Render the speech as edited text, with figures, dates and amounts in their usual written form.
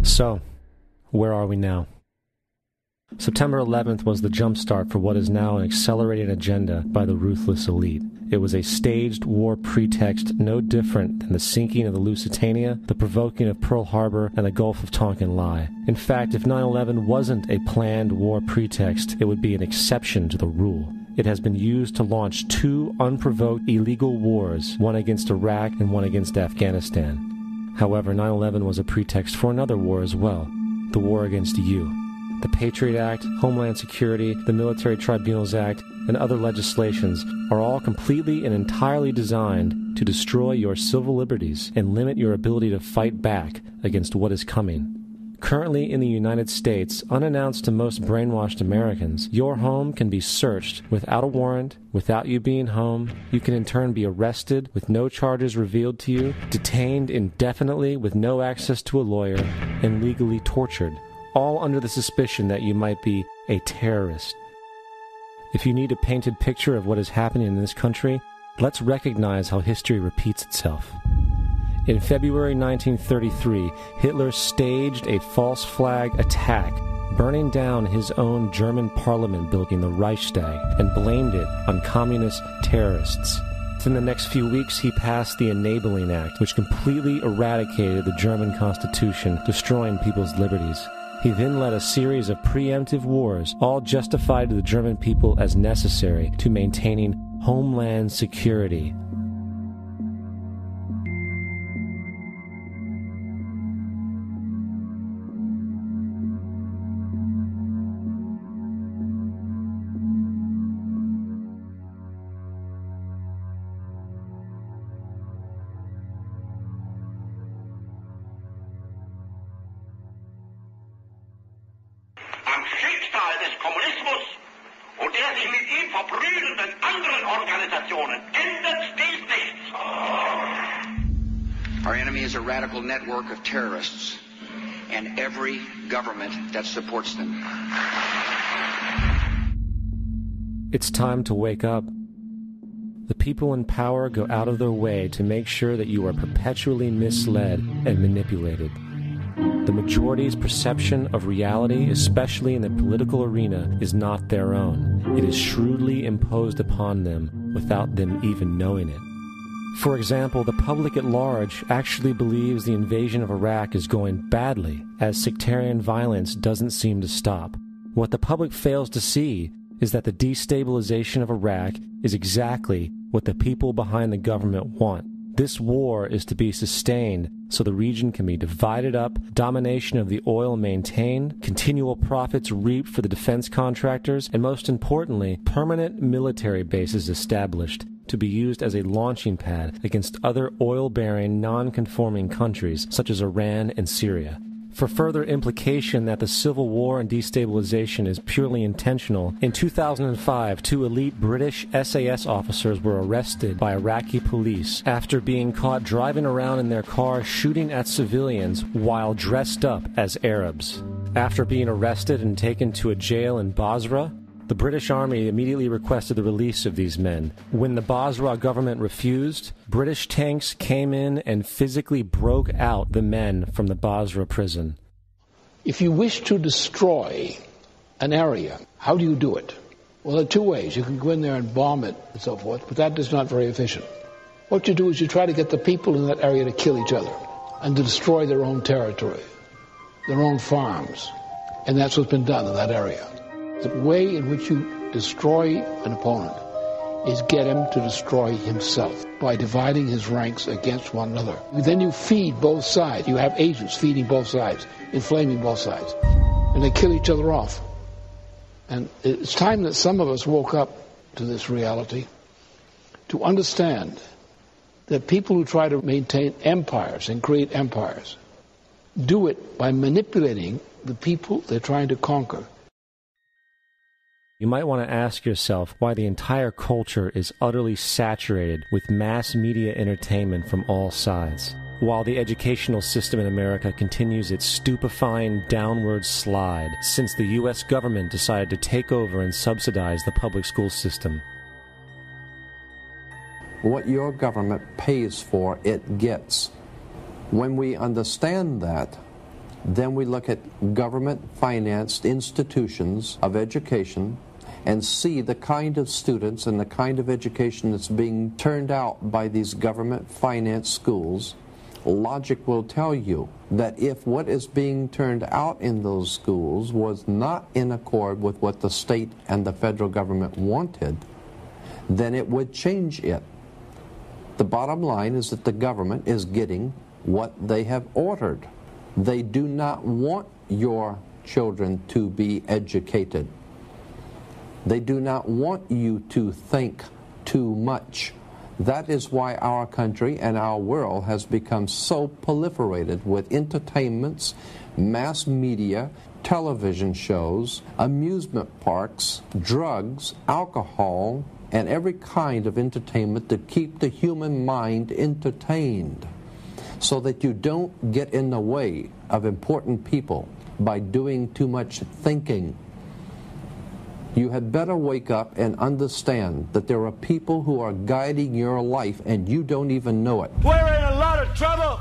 So, where are we now? September 11th was the jumpstart for what is now an accelerated agenda by the ruthless elite. It was a staged war pretext no different than the sinking of the Lusitania, the provoking of Pearl Harbor, and the Gulf of Tonkin lie. In fact, if 9/11 wasn't a planned war pretext, it would be an exception to the rule. It has been used to launch 2 unprovoked illegal wars, one against Iraq and one against Afghanistan. However, 9/11 was a pretext for another war as well, the war against you. The Patriot Act, Homeland Security, the Military Tribunals Act, and other legislations are all completely and entirely designed to destroy your civil liberties and limit your ability to fight back against what is coming. Currently in the United States, unannounced to most brainwashed Americans, your home can be searched without a warrant, without you being home. You can in turn be arrested with no charges revealed to you, detained indefinitely with no access to a lawyer, and legally tortured, all under the suspicion that you might be a terrorist. If you need a painted picture of what is happening in this country, let's recognize how history repeats itself. In February 1933, Hitler staged a false flag attack, burning down his own German parliament building, the Reichstag, and blamed it on communist terrorists. Within the next few weeks, he passed the Enabling Act, which completely eradicated the German Constitution, destroying people's liberties. He then led a series of preemptive wars, all justified to the German people as necessary to maintaining homeland security. Our enemy is a radical network of terrorists and every government that supports them. It's time to wake up. The people in power go out of their way to make sure that you are perpetually misled and manipulated. The majority's perception of reality, especially in the political arena, is not their own. It is shrewdly imposed upon them without them even knowing it. For example, the public at large actually believes the invasion of Iraq is going badly, as sectarian violence doesn't seem to stop. What the public fails to see is that the destabilization of Iraq is exactly what the people behind the government want. This war is to be sustained so the region can be divided up, domination of the oil maintained, continual profits reaped for the defense contractors, and most importantly, permanent military bases established to be used as a launching pad against other oil-bearing, non-conforming countries such as Iran and Syria. For further implication that the civil war and destabilization is purely intentional, in 2005, 2 elite British SAS officers were arrested by Iraqi police after being caught driving around in their car shooting at civilians while dressed up as Arabs. After being arrested and taken to a jail in Basra, the British Army immediately requested the release of these men. When the Basra government refused, British tanks came in and physically broke out the men from the Basra prison. If you wish to destroy an area, how do you do it? Well, there are 2 ways. You can go in there and bomb it and so forth, but that is not very efficient. What you do is you try to get the people in that area to kill each other and to destroy their own territory, their own farms. And that's what's been done in that area. The way in which you destroy an opponent is get him to destroy himself by dividing his ranks against one another. Then you feed both sides. You have agents feeding both sides, inflaming both sides. And they kill each other off. And it's time that some of us woke up to this reality to understand that people who try to maintain empires and create empires do it by manipulating the people they're trying to conquer. You might want to ask yourself why the entire culture is utterly saturated with mass media entertainment from all sides, while the educational system in America continues its stupefying downward slide since the U.S. government decided to take over and subsidize the public school system. What your government pays for, it gets. When we understand that, Then we look at government-financed institutions of education and see the kind of students and the kind of education that's being turned out by these government-financed schools. Logic will tell you that if what is being turned out in those schools was not in accord with what the state and the federal government wanted, then it would change it. The bottom line is that the government is getting what they have ordered. They do not want your children to be educated. They do not want you to think too much. That is why our country and our world has become so proliferated with entertainments, mass media, television shows, amusement parks, drugs, alcohol, and every kind of entertainment to keep the human mind entertained so that you don't get in the way of important people by doing too much thinking. You had better wake up and understand that there are people who are guiding your life and you don't even know it. We're in a lot of trouble.